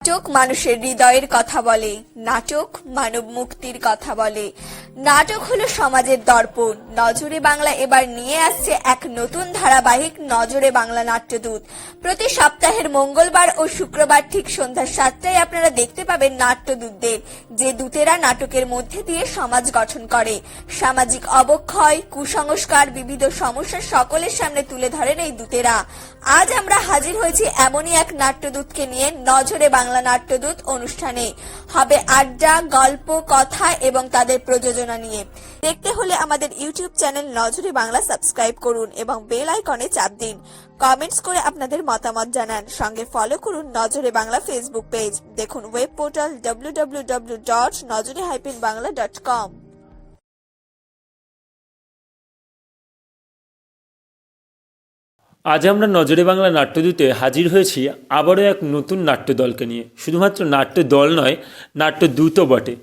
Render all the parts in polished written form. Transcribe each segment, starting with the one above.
নাটক মানুষের হৃদয়ের কথা বলে, নাটক মানব মুক্তির কথা বলে। নাটক হলো সমাজের দর্পণ। নজরে বাংলা এবার নিয়ে আসছে এক নতুন ধারাবাহিক নজরে বাংলা নাট্যদূত। প্রতি সপ্তাহের মঙ্গলবার ও শুক্রবার ঠিক সন্ধ্যা 7টায় আপনারা দেখতে পাবেন নাট্যদূতদের, যে দূতেরা নাটকের মধ্যে দিয়ে সমাজ গঠন করে। সামাজিক অবক্ষয়, কুসংস্কার, বিবিধ সমস্যা সকলের সামনে তুলে ধরেন এই দূতেরা। আজ আমরা হাজির হয়েছি এমনই এক নাট্যদূতকে নিয়ে। নজরে বাংলা নাট্যদূত অনুষ্ঠানে হবে আড্ডা, গল্প, কথা এবং তাদের প্রযোজনা নিয়ে। দেখতে হলে আমাদের ইউটিউব চ্যানেল নজরে বাংলা সাবস্ক্রাইব করুন এবং বেল আইকনে চাপ দিন। কমেন্টস করে আপনাদের মতামত জানান। সঙ্গে ফলো করুন নজরে বাংলা ফেসবুক পেজ। দেখুন ওয়েব পোর্টাল www.nojore-bangla.com। আজ আমরা নজরে বাংলা নাট্যদূতে হাজির হয়েছি আবারও এক নতুন নাট্যদলকে নিয়ে। শুধুমাত্র নাট্যদল নয়, নাট্যদূতও বটে।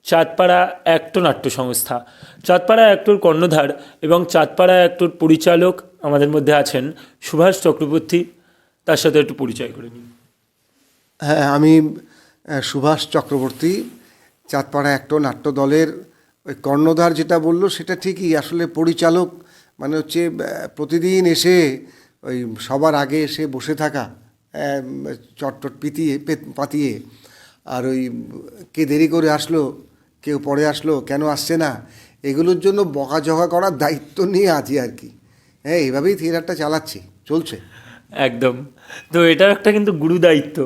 চাঁদপাড়া অ্যাক্টর নাট্য সংস্থা, চাঁদপাড়া অ্যাক্টর কর্ণধার এবং চাঁদপাড়া অ্যাক্টর পরিচালক আমাদের মধ্যে আছেন সুভাষ চক্রবর্তী। তার সাথে একটু পরিচয় করে নিন। হ্যাঁ, আমি সুভাষ চক্রবর্তী, চাঁদপাড়া অ্যাক্টর নাট্য দলের ওই কর্ণধার। যেটা বললো সেটা ঠিকই, আসলে পরিচালক মানে হচ্ছে প্রতিদিন এসে ওই সবার আগে এসে বসে থাকা, চটটট পাতিয়ে, আর ওই কে দেরি করে আসলো, কেউ পরে আসলো, কেন আসছে না, এগুলোর জন্য বকাঝকা করার দায়িত্ব নিয়ে আছি আর কি। হ্যাঁ, এইভাবেই থিয়েটারটা চলছে। একদম। তো এটার একটা কিন্তু গুরু দায়িত্ব।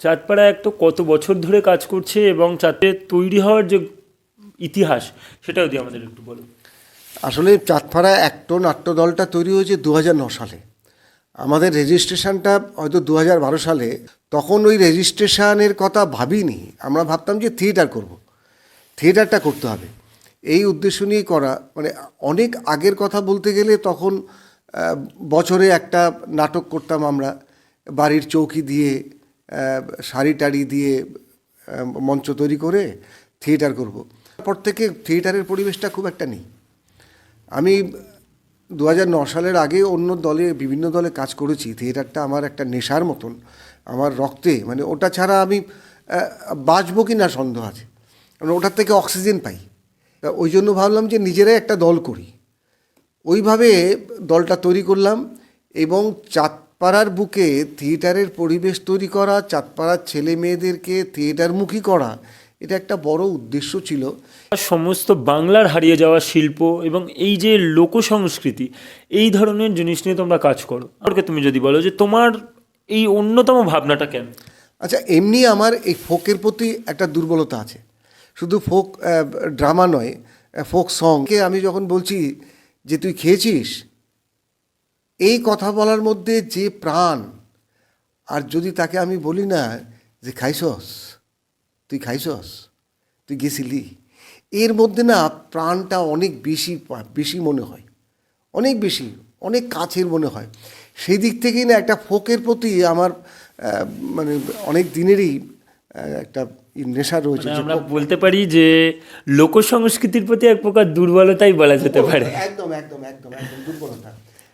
চাঁদপাড়া একটা কত বছর ধরে কাজ করছে এবং চাঁদে তৈরি হওয়ার যে ইতিহাস, সেটাও যদি আমাদের একটু বলো। আসলে চাঁদপাড়া অ্যাক্টর নাট্য দলটা তৈরি হয়েছে 2009 সালে। আমাদের রেজিস্ট্রেশনটা হয়তো 2012 সালে। তখন ওই রেজিস্ট্রেশনের কথা ভাবিনি, আমরা ভাবতাম যে থিয়েটারটা করতে হবে, এই উদ্দেশ্য নিয়েই করা। মানে অনেক আগের কথা বলতে গেলে তখন বছরে একটা নাটক করতাম আমরা, বাড়ির চৌকি দিয়ে, শাড়ি টাড়ি দিয়ে মঞ্চ তৈরি করে থিয়েটার করব। তারপর থেকে থিয়েটারের পরিবেশটা খুব একটা নেই। আমি 2009 সালের আগে বিভিন্ন দলে কাজ করেছি। থিয়েটারটা আমার একটা নেশার মতন, আমার রক্তে, মানে ওটা ছাড়া আমি বাঁচবো কি না সন্দেহ আছে, কারণ ওটার থেকে অক্সিজেন পাই। তা ওই জন্য ভাবলাম যে নিজেরাই একটা দল করি। ওইভাবে দলটা তৈরি করলাম এবং চাঁদপাড়ার বুকে থিয়েটারের পরিবেশ তৈরি করা, চাঁদপাড়ার ছেলে মেয়েদেরকে থিয়েটারমুখী করা, এটা একটা বড় উদ্দেশ্য ছিল। সমস্ত বাংলার হারিয়ে যাওয়া শিল্প এবং এই যে লোক সংস্কৃতি, এই ধরনের জিনিস নিয়ে তোমরা কাজ করো। আমাকে তুমি যদি বলো যে তোমার এই অন্যতম ভাবনাটা কেন? আচ্ছা, এমনি আমার এই ফোকের প্রতি একটা দুর্বলতা আছে। শুধু ফোক ড্রামা নয়, ফোক সংকে আমি যখন বলছি যে তুই খেয়েছিস, এই কথা বলার মধ্যে যে প্রাণ, আর যদি তাকে আমি বলি না যে তুই খাইছস, তুই গেছিলি, এর মধ্যে না প্রাণটা অনেক বেশি মনে হয়, অনেক কাছের মনে হয়। সেই দিক থেকেই না একটা ফোকের প্রতি আমার মানে অনেক দিনেরই একটা নেশা রয়েছে। আমরা বলতে পারি যে লোক সংস্কৃতির প্রতি এক প্রকার দুর্বলতাই বলা যেতে পারে। একদম দুর্বলতা।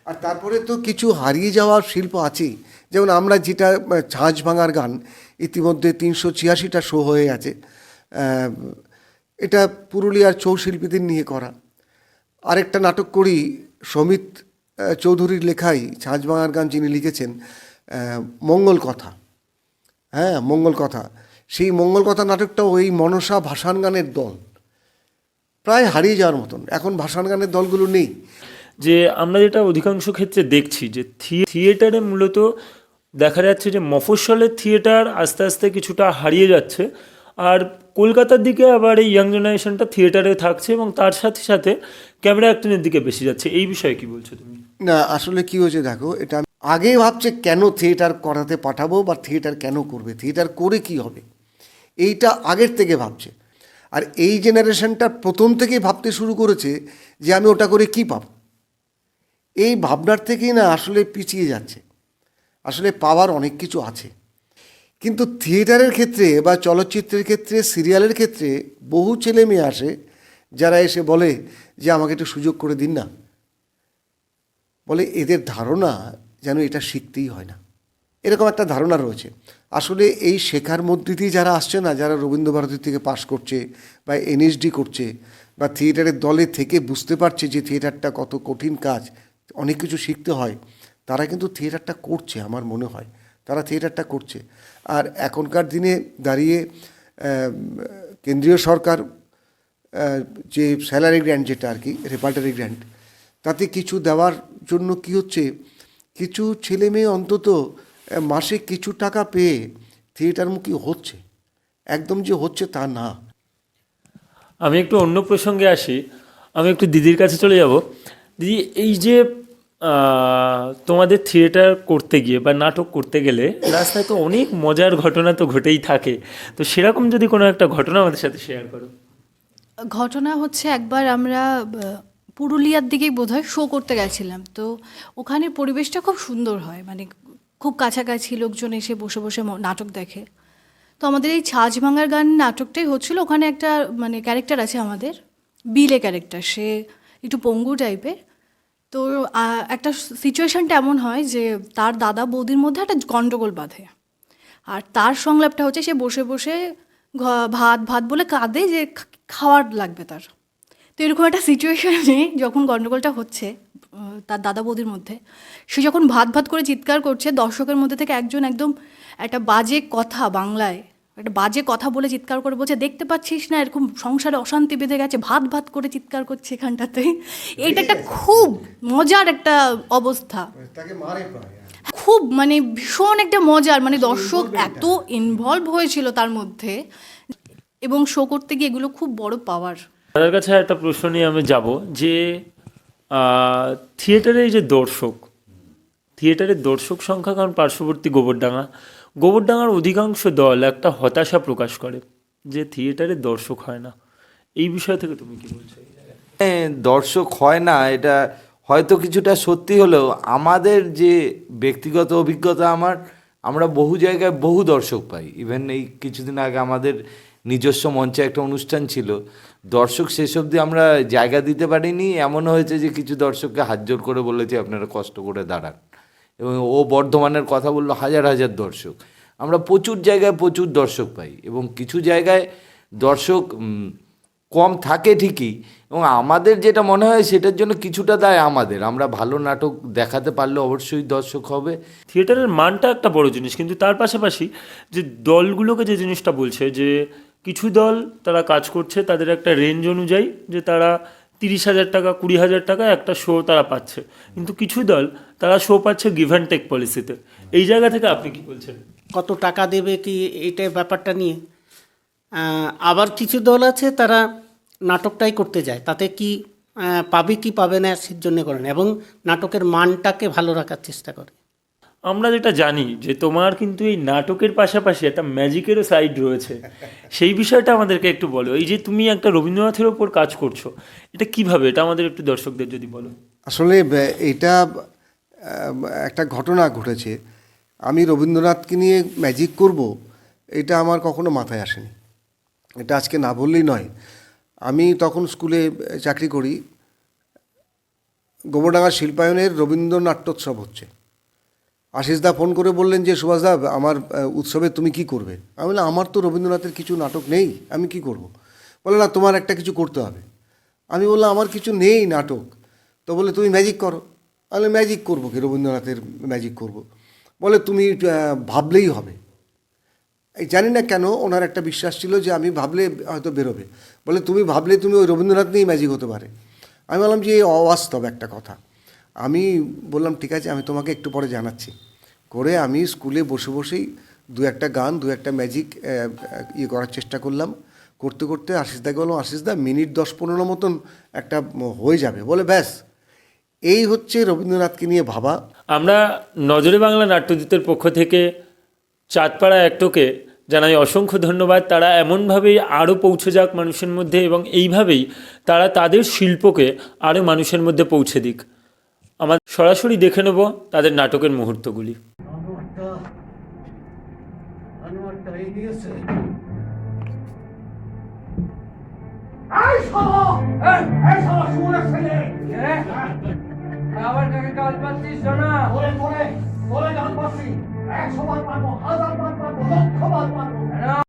আর তারপরে তো কিছু হারিয়ে যাওয়ার শিল্প আছেই। যেমন আমরা যেটা ছাঁচ ভাঙার গান, ইতিমধ্যে 386টা শো হয়ে গেছে। এটা পুরুলিয়ার ছৌ শিল্পীদের নিয়ে করা। আরেকটা নাটক করি সমিত চৌধুরীর লেখাই, ছাঁচ ভাঙার গান যিনি লিখেছেন, মঙ্গল কথা। হ্যাঁ, মঙ্গল কথা। সেই মঙ্গল কথা নাটকটাও এই মনসা ভাসান গানের দল, প্রায় হারিয়ে যাওয়ার মতন। এখন ভাসান গানের দলগুলো নেই। যে আমরা যেটা অধিকাংশ ক্ষেত্রে দেখছি যে থিয়েটারে মূলত দেখা যাচ্ছে যে মফস্বলের থিয়েটার আস্তে আস্তে কিছুটা হারিয়ে যাচ্ছে, আর কলকাতার দিকে আবার এই ইয়াং জেনারেশনটা থিয়েটারে থাকছে এবং তার সাথে সাথে ক্যামেরা অ্যাক্টিংয়ের দিকে বেশি যাচ্ছে। এই বিষয়ে কি বলছো তুমি? না, আসলে কি হয়েছে দেখো, এটা আগে ভাবছে কেন থিয়েটার করাতে পাঠাবো বা থিয়েটার কেন করবে, থিয়েটার করে কি হবে, এইটা আগের থেকে ভাবছে। আর এই জেনারেশনটা প্রথম থেকেই ভাবতে শুরু করেছে যে আমি ওটা করে কি পাবো। এই ভাবনার থেকেই না আসলে পিছিয়ে যাচ্ছে। আসলে পাওয়ার অনেক কিছু আছে, কিন্তু থিয়েটারের ক্ষেত্রে বা চলচ্চিত্রের ক্ষেত্রে, সিরিয়ালের ক্ষেত্রে বহু ছেলে মেয়ে আসে যারা এসে বলে যে আমাকে একটু সুযোগ করে দিন না। বলে এদের ধারণা যেন এটা শিখতেই হয় না, এরকম একটা ধারণা রয়েছে। আসলে এই শেখার মধ্যে দিয়ে যারা আসছে না, যারা রবীন্দ্রভারতী থেকে পাশ করছে বা এনএসডি করছে বা থিয়েটারের দলে থেকে বুঝতে পারছে যে থিয়েটারটা কত কঠিন কাজ, অনেক কিছু শিখতে হয়, তারা কিন্তু থিয়েটারটা করছে। আমার মনে হয় তারা থিয়েটারটা করছে। আর এখনকার দিনে দাঁড়িয়ে কেন্দ্রীয় সরকার যে স্যালারি গ্র্যান্ট, যেটা আর কি রেপার্টারি গ্র্যান্ট, তাতে কিছু দেওয়ার জন্য কি হচ্ছে, কিছু ছেলে মেয়ে অন্তত মাসে কিছু টাকা পেয়ে থিয়েটারমুখী হচ্ছে। একদম যে হচ্ছে তা না। আমি একটু অন্য প্রসঙ্গে আসি, আমি একটু দিদির কাছে চলে যাব। দিদি, এই যে তোমাদের থিয়েটার করতে গিয়ে বা নাটক করতে গেলে রাস্তায় তো অনেক মজার ঘটনা তো ঘটেই থাকে, তো সেরকম যদি কোনো একটা ঘটনা আমাদের সাথে শেয়ার করো। ঘটনা হচ্ছে, একবার আমরা পুরুলিয়ার দিকেই বোধহয় শো করতে গেছিলাম। তো ওখানে পরিবেশটা খুব সুন্দর হয়, মানে খুব কাছাকাছি লোকজন এসে বসে বসে নাটক দেখে। তো আমাদের এই ছাঁচ ভাঙার গান নাটকটাই হচ্ছিল। ওখানে একটা মানে ক্যারেক্টার আছে আমাদের, বিলে ক্যারেক্টার, সে একটু পঙ্গু টাইপের। তো একটা সিচুয়েশানটা এমন হয় যে তার দাদা বৌদির মধ্যে একটা গণ্ডগোল বাঁধে, আর তার সংলাপটা হচ্ছে সে বসে বসে ভাত ভাত বলে কাঁদে যে খাওয়ার লাগবে তার। তো এরকম একটা সিচুয়েশানে যখন গণ্ডগোলটা হচ্ছে তার দাদা বৌদির মধ্যে, সে যখন ভাত ভাত করে চিৎকার করছে, দর্শকের মধ্যে থেকে একজন একদম একটা বাজে কথা, বাংলায় একটা বাজে কথা বলে চিৎকার করে বলছে, দেখতে পাচ্ছিস না এরকম সংসারে অশান্তি বেঁধে গেছে, ভাত ভাত করে চিৎকার করছে এখানটাতে। এইটা একটা খুব মজার একটা অবস্থা, খুব মানে ভীষণ একটা মজার, মানে দর্শক এত ইনভলভ হয়েছিল তার মধ্যে, এবং শো করতে গিয়ে এগুলো খুব বড় পাওয়ার। তাদের কাছে একটা প্রশ্ন নিয়ে আমি যাব যে থিয়েটারের যে থিয়েটারের দর্শক সংখ্যা, কারণ পার্শ্ববর্তী গোবরডাঙ্গার অধিকাংশ দল একটা হতাশা প্রকাশ করে যে থিয়েটারের দর্শক হয় না। এই বিষয় থেকে তুমি কি বলছো? দর্শক হয় না, এটা হয়তো কিছুটা সত্যি হলেও আমাদের যে ব্যক্তিগত অভিজ্ঞতা, আমরা বহু জায়গায় বহু দর্শক পাই। ইভেন এই কিছুদিন আগে আমাদের নিজস্ব মঞ্চে একটা অনুষ্ঠান ছিল, দর্শক শেষ অবধি আমরা জায়গা দিতে পারিনি, এমন হয়েছে যে কিছু দর্শককে হাত জোর করে বলেছে আপনারা কষ্ট করে দাঁড়ান। এবং ও বর্ধমানের কথা বললো, হাজার হাজার দর্শক। আমরা প্রচুর জায়গায় প্রচুর দর্শক পাই, এবং কিছু জায়গায় দর্শক কম থাকে ঠিকই, এবং আমাদের যেটা মনে হয় সেটার জন্য কিছুটা দায় আমাদের। আমরা ভালো নাটক দেখাতে পারলে অবশ্যই দর্শক হবে। থিয়েটারের মানটা একটা বড় জিনিস, কিন্তু তার পাশাপাশি যে দলগুলোকে যে জিনিসটা বলছে যে কিছু দল তারা কাজ করছে তাদের একটা রেঞ্জ অনুযায়ী, যে তারা 30,000 টাকা 20,000 টাকা একটা শো তারা পাচ্ছে, কিন্তু কিছু দল তারা শো পাচ্ছে গিভ অ্যান্ড টেক পলিসিতে। এই জায়গা থেকে আপনি কি বলছেন? কত টাকা দেবে কি, এইটা ব্যাপারটা নিয়ে। আবার কিছু দল আছে তারা নাটকটাই করতে যায়, তাতে কি পাবে কি পাবে না সের জন্য করে না, এবং নাটকের মানটাকে ভালো রাখার চেষ্টা করে। আমরা যেটা জানি যে তোমার কিন্তু এই নাটকের পাশাপাশি একটা ম্যাজিকেরও সাইড রয়েছে, সেই বিষয়টা আমাদেরকে একটু বলো। এই যে তুমি একটা রবীন্দ্রনাথের ওপর কাজ করছো, এটা কিভাবে, এটা আমাদের একটু দর্শকদের যদি বলো। আসলে এটা একটা ঘটনা ঘটেছে। আমি রবীন্দ্রনাথকে নিয়ে ম্যাজিক করব, এটা আমার কখনো মাথায় আসেনি। এটা আজকে না বললেই নয়। আমি তখন স্কুলে চাকরি করি, গোবরডাঙ্গা শিল্পায়নের রবীন্দ্র নাট্যোৎসব হচ্ছে। আশিসদা ফোন করে বললেন যে সুভাষদা, আমার উৎসবে তুমি কি করবে? আমি বললাম আমার তো রবীন্দ্রনাথের কিছু নাটক নেই, আমি কি করব? বলে না, তোমার একটা কিছু করতে হবে। আমি বললাম আমার কিছু নেই নাটক। তো বলে তুমি ম্যাজিক করো। আমি ম্যাজিক করবো কি, রবীন্দ্রনাথের ম্যাজিক করব? বলে তুমি ভাবলেই হবে। এই জানি না কেন ওনার একটা বিশ্বাস ছিল যে আমি ভাবলে হয়তো বেরোবে। বলে তুমি ভাবলে তুমি ওই রবীন্দ্রনাথ নিয়েই ম্যাজিক হতে পারে। আমি বললাম যে এই অবাস্তব একটা কথা। আমি বললাম ঠিক আছে, আমি তোমাকে একটু পরে জানাচ্ছি। করে আমি স্কুলে বসে বসেই দু একটা গান, দু একটা ম্যাজিক করার চেষ্টা করলাম। করতে করতে আশিসদাকে বললাম, আশিসদা মিনিট 10-15 মতন একটা হয়ে যাবে। বলে ব্যাস, এই হচ্ছে রবীন্দ্রনাথকে নিয়ে ভাবা। আমরা নজরে বাংলা নাট্যদূতের পক্ষ থেকে চাঁদপাড়া অ্যাক্টকে জানাই অসংখ্য ধন্যবাদ। তারা এমনভাবেই আরও পৌঁছে যাক মানুষের মধ্যে, এবং এইভাবেই তারা তাদের শিল্পকে আরও মানুষের মধ্যে পৌঁছে দিক। আমরা সরাসরি দেখে নেব তাদের নাটকের মুহূর্তগুলি। আবার কাকে কাল পাচ্ছিস না? বলে গান পাচ্ছি। 100 বার পারবো, 1000 বার পারবো, লক্ষ বার পারবো।